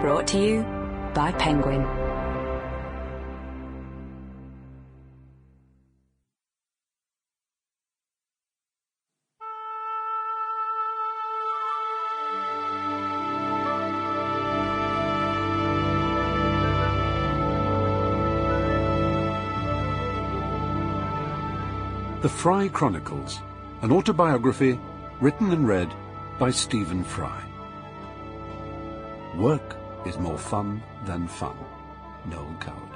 Brought to you by Penguin. The Fry Chronicles, an autobiography written and read by Stephen Fry. Work is more fun than fun. Noel Coward.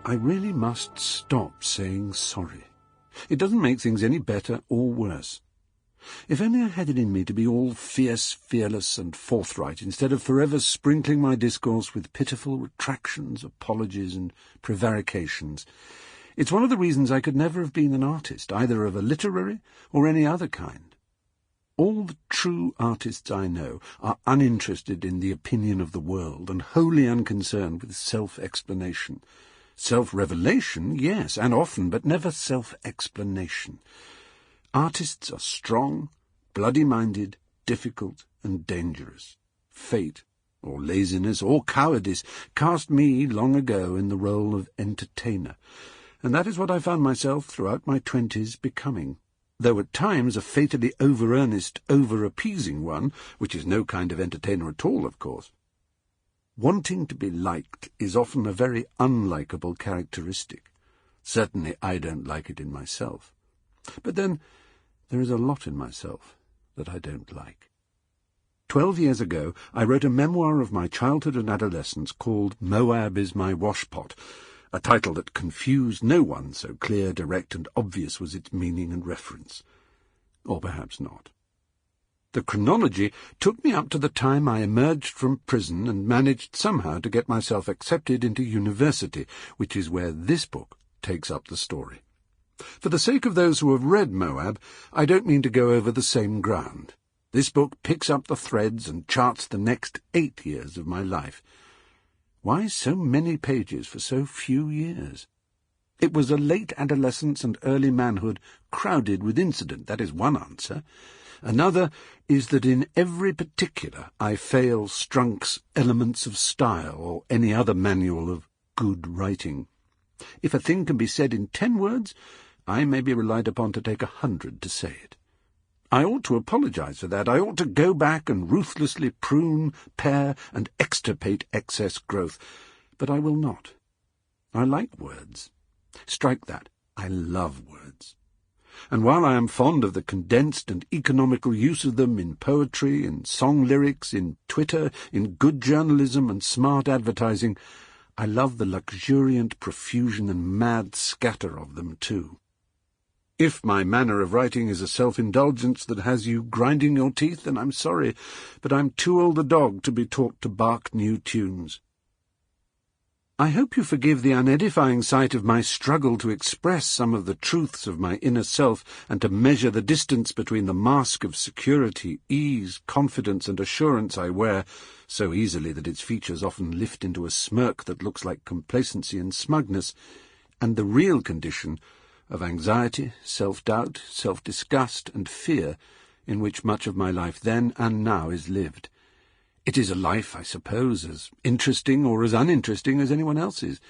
I really must stop saying sorry. It doesn't make things any better or worse. If only I had it in me to be all fierce, fearless, and forthright, instead of forever sprinkling my discourse with pitiful retractions, apologies, and prevarications. It's one of the reasons I could never have been an artist, either of a literary or any other kind. All the true artists I know are uninterested in the opinion of the world and wholly unconcerned with self-explanation. Self-revelation, yes, and often, but never self-explanation. Artists are strong, bloody-minded, difficult, and dangerous. Fate, or laziness, or cowardice, cast me long ago in the role of entertainer, and that is what I found myself throughout my 20s becoming, though at times a fatally over-earnest, over-appeasing one, which is no kind of entertainer at all, of course. Wanting to be liked is often a very unlikable characteristic. Certainly I don't like it in myself. But then there is a lot in myself that I don't like. 12 years ago, I wrote a memoir of my childhood and adolescence called Moab is My Washpot, a title that confused no one, so clear, direct, and obvious was its meaning and reference. Or perhaps not. The chronology took me up to the time I emerged from prison and managed somehow to get myself accepted into university, which is where this book takes up the story. For the sake of those who have read Moab, I don't mean to go over the same ground. This book picks up the threads and charts the next 8 years of my life. Why so many pages for so few years? It was a late adolescence and early manhood crowded with incident, that is one answer. Another is that in every particular I fail Strunk's Elements of Style or any other manual of good writing. If a thing can be said in 10 words, I may be relied upon to take 100 to say it. I ought to apologize for that. I ought to go back and ruthlessly prune, pare, and extirpate excess growth. But I will not. I like words. Strike that. I love words. And while I am fond of the condensed and economical use of them in poetry, in song lyrics, in Twitter, in good journalism and smart advertising, I love the luxuriant profusion and mad scatter of them too. If my manner of writing is a self-indulgence that has you grinding your teeth, then I'm sorry, but I'm too old a dog to be taught to bark new tunes. I hope you forgive the unedifying sight of my struggle to express some of the truths of my inner self and to measure the distance between the mask of security, ease, confidence, and assurance I wear so easily that its features often lift into a smirk that looks like complacency and smugness, and the real condition of anxiety, self-doubt, self-disgust, and fear in which much of my life then and now is lived. It is a life, I suppose, as interesting or as uninteresting as anyone else's.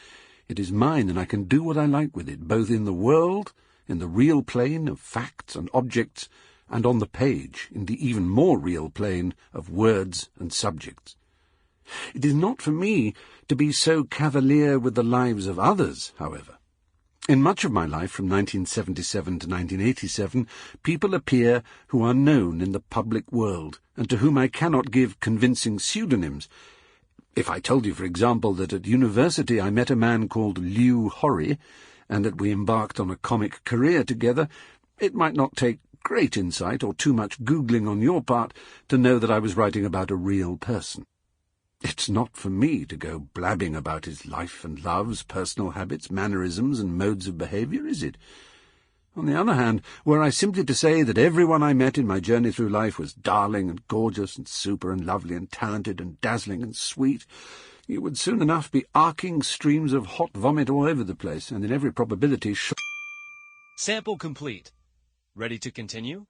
It is mine, and I can do what I like with it, both in the world, in the real plane of facts and objects, and on the page, in the even more real plane of words and subjects. It is not for me to be so cavalier with the lives of others, however. In much of my life, from 1977 to 1987, people appear who are known in the public world, and to whom I cannot give convincing pseudonyms. If I told you, for example, that at university I met a man called Liu Horry, and that we embarked on a comic career together, it might not take great insight or too much Googling on your part to know that I was writing about a real person. It's not for me to go blabbing about his life and loves, personal habits, mannerisms, and modes of behaviour, is it? On the other hand, were I simply to say that everyone I met in my journey through life was darling and gorgeous and super and lovely and talented and dazzling and sweet, you would soon enough be arcing streams of hot vomit all over the place, and in every probability Sample complete. Ready to continue?